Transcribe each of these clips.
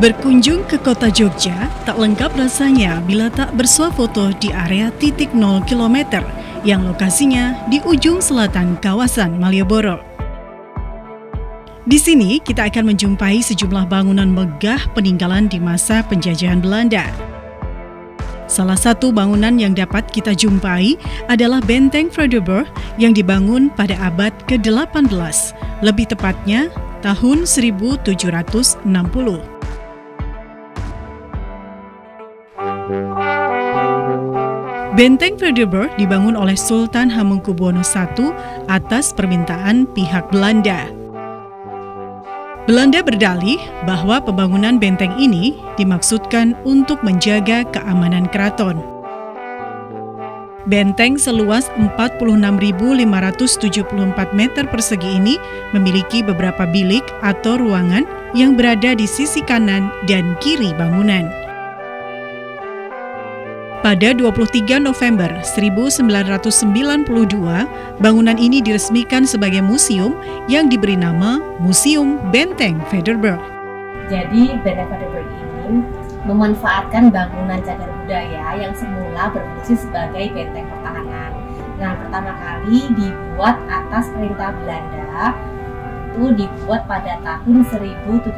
Berkunjung ke kota Jogja tak lengkap rasanya bila tak bersuah foto di area titik 0 km yang lokasinya di ujung selatan kawasan Malioboro. Di sini kita akan menjumpai sejumlah bangunan megah peninggalan di masa penjajahan Belanda. Salah satu bangunan yang dapat kita jumpai adalah Benteng Vredenburg yang dibangun pada abad ke-18, lebih tepatnya tahun 1760. Benteng Vredenburg dibangun oleh Sultan Hamengkubuwono I atas permintaan pihak Belanda. Belanda berdalih bahwa pembangunan benteng ini dimaksudkan untuk menjaga keamanan keraton. Benteng seluas 46.574 meter persegi ini memiliki beberapa bilik atau ruangan yang berada di sisi kanan dan kiri bangunan. Pada 23 November 1992, bangunan ini diresmikan sebagai museum yang diberi nama Museum Benteng Vredenburg. Jadi Benteng Vredenburg ini memanfaatkan bangunan cagar budaya yang semula berfungsi sebagai benteng pertahanan. Nah, pertama kali dibuat atas perintah Belanda, itu dibuat pada tahun 1760.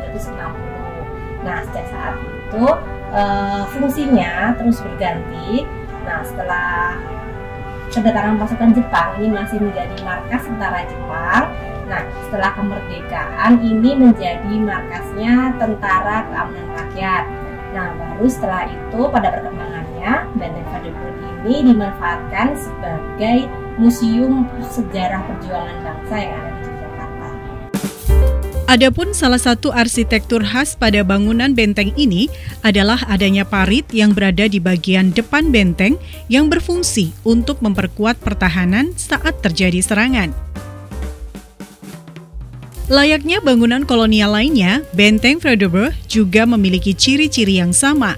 Nah, sejak saat itu fungsinya terus berganti. Nah, setelah kedatangan pasukan Jepang, ini masih menjadi markas tentara Jepang. Nah, setelah kemerdekaan ini menjadi markasnya Tentara Keamanan Rakyat. Nah, baru setelah itu pada perkembangannya Benteng Vredenburg ini dimanfaatkan sebagai museum sejarah perjuangan bangsa yang ada di Yogyakarta. Adapun salah satu arsitektur khas pada bangunan benteng ini adalah adanya parit yang berada di bagian depan benteng yang berfungsi untuk memperkuat pertahanan saat terjadi serangan. Layaknya bangunan kolonial lainnya, Benteng Vredenburg juga memiliki ciri-ciri yang sama,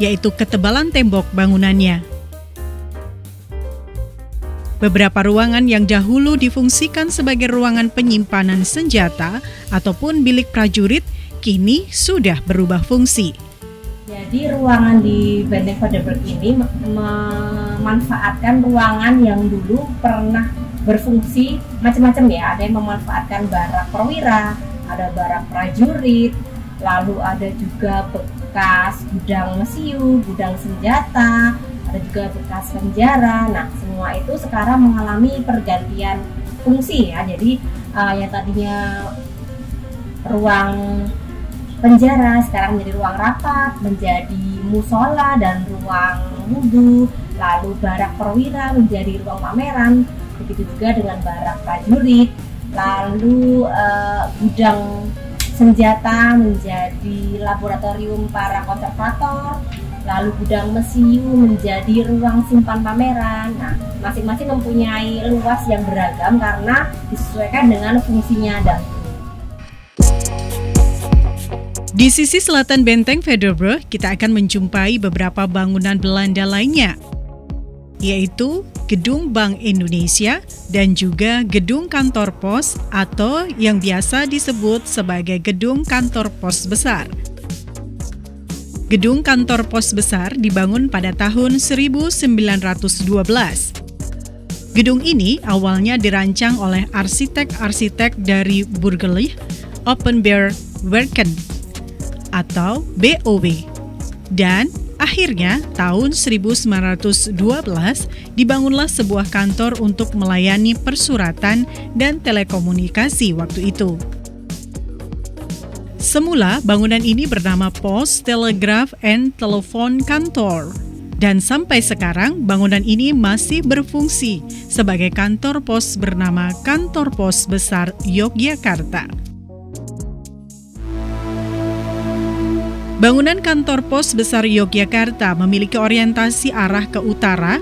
yaitu ketebalan tembok bangunannya. Beberapa ruangan yang dahulu difungsikan sebagai ruangan penyimpanan senjata ataupun bilik prajurit kini sudah berubah fungsi. Jadi ruangan di Benteng Vredenburg ini memanfaatkan ruangan yang dulu pernah berfungsi macam-macam ya. Ada yang memanfaatkan barak perwira, ada barak prajurit, lalu ada juga bekas gudang mesiu, gudang senjata, ada juga bekas penjara. Nah, semua itu sekarang mengalami pergantian fungsi ya. Jadi yang tadinya ruang penjara sekarang menjadi ruang rapat, menjadi musola dan ruang wudhu. Lalu barak perwira menjadi ruang pameran, begitu juga dengan barak prajurit. Lalu gudang senjata menjadi laboratorium para konservator. Lalu gudang mesiu menjadi ruang simpan pameran. Nah, masing-masing mempunyai luas yang beragam karena disesuaikan dengan fungsinya dahulu. Di sisi selatan Benteng Vredenburg, kita akan menjumpai beberapa bangunan Belanda lainnya, yaitu Gedung Bank Indonesia dan juga Gedung Kantor Pos atau yang biasa disebut sebagai Gedung Kantor Pos Besar. Gedung Kantor Pos Besar dibangun pada tahun 1912. Gedung ini awalnya dirancang oleh arsitek-arsitek dari Burgerlijk Openbare Werken atau BOW. Dan akhirnya tahun 1912 dibangunlah sebuah kantor untuk melayani persuratan dan telekomunikasi waktu itu. Semula bangunan ini bernama Post Telegraph and Telephone Kantor. Dan sampai sekarang bangunan ini masih berfungsi sebagai kantor pos bernama Kantor Pos Besar Yogyakarta. Bangunan Kantor Pos Besar Yogyakarta memiliki orientasi arah ke utara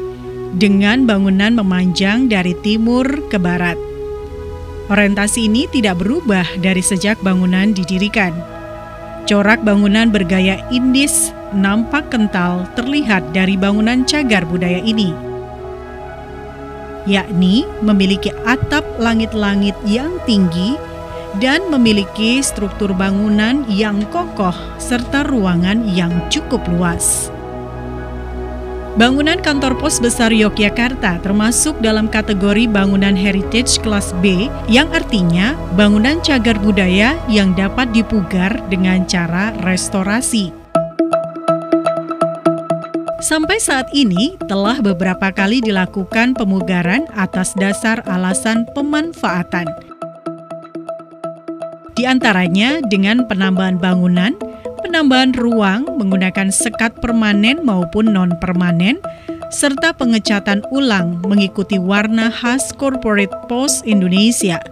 dengan bangunan memanjang dari timur ke barat. Orientasi ini tidak berubah dari sejak bangunan didirikan. Corak bangunan bergaya Indis nampak kental terlihat dari bangunan cagar budaya ini, yakni memiliki atap langit-langit yang tinggi dan memiliki struktur bangunan yang kokoh serta ruangan yang cukup luas. Bangunan Kantor Pos Besar Yogyakarta termasuk dalam kategori bangunan heritage kelas B, yang artinya bangunan cagar budaya yang dapat dipugar dengan cara restorasi. Sampai saat ini telah beberapa kali dilakukan pemugaran atas dasar alasan pemanfaatan. Di antaranya dengan penambahan bangunan, penambahan ruang menggunakan sekat permanen maupun non-permanen, serta pengecatan ulang mengikuti warna khas Corporate Pos Indonesia.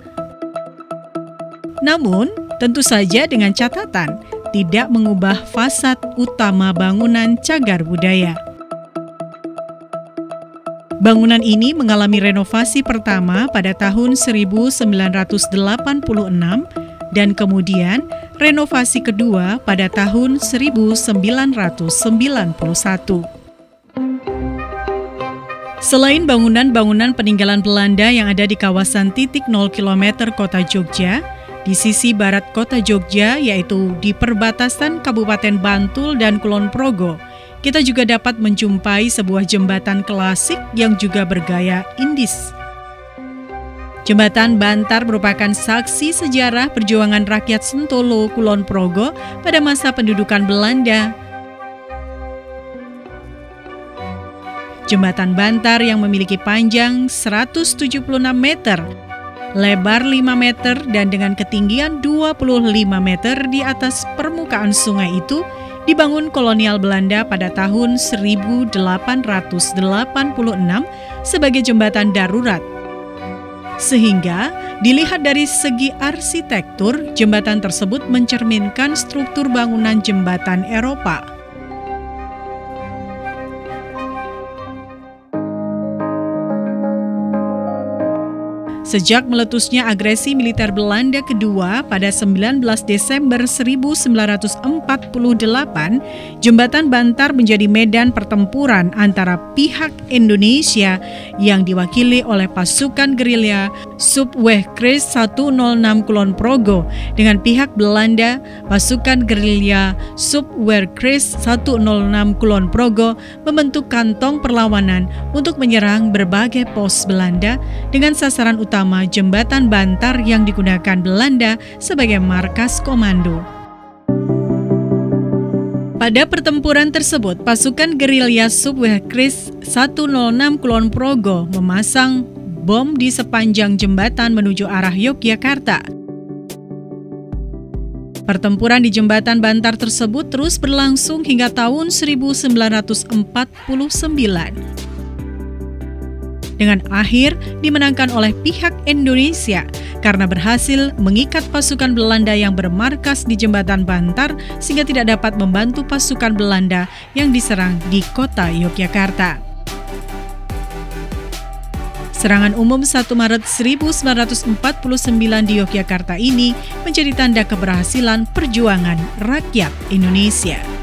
Namun, tentu saja dengan catatan tidak mengubah fasad utama bangunan cagar budaya. Bangunan ini mengalami renovasi pertama pada tahun 1986 dan kemudian renovasi kedua pada tahun 1991. Selain bangunan-bangunan peninggalan Belanda yang ada di kawasan titik 0 km Kota Jogja, di sisi barat Kota Jogja, yaitu di perbatasan Kabupaten Bantul dan Kulon Progo, kita juga dapat menjumpai sebuah jembatan klasik yang juga bergaya Indis. Jembatan Bantar merupakan saksi sejarah perjuangan rakyat Sentolo, Kulon Progo pada masa pendudukan Belanda. Jembatan Bantar yang memiliki panjang 176 meter, lebar 5 meter, dan dengan ketinggian 25 meter di atas permukaan sungai itu dibangun kolonial Belanda pada tahun 1886 sebagai jembatan darurat. Sehingga dilihat dari segi arsitektur, jembatan tersebut mencerminkan struktur bangunan jembatan Eropa. Sejak meletusnya agresi militer Belanda kedua pada 19 Desember 1948, Jembatan Bantar menjadi medan pertempuran antara pihak Indonesia yang diwakili oleh pasukan gerilya Subwehkreis 106 Kulon Progo dengan pihak Belanda, pasukan gerilya Subwehkreis 106 Kulon Progo membentuk kantong perlawanan untuk menyerang berbagai pos Belanda dengan sasaran utama Jembatan Bantar yang digunakan Belanda sebagai markas komando. Pada pertempuran tersebut, pasukan gerilya Subwehkreis 106 Kulon Progo memasang bom di sepanjang jembatan menuju arah Yogyakarta. Pertempuran di Jembatan Bantar tersebut terus berlangsung hingga tahun 1949. Dengan akhir dimenangkan oleh pihak Indonesia karena berhasil mengikat pasukan Belanda yang bermarkas di Jembatan Bantar sehingga tidak dapat membantu pasukan Belanda yang diserang di kota Yogyakarta. Serangan umum 1 Maret 1949 di Yogyakarta ini menjadi tanda keberhasilan perjuangan rakyat Indonesia.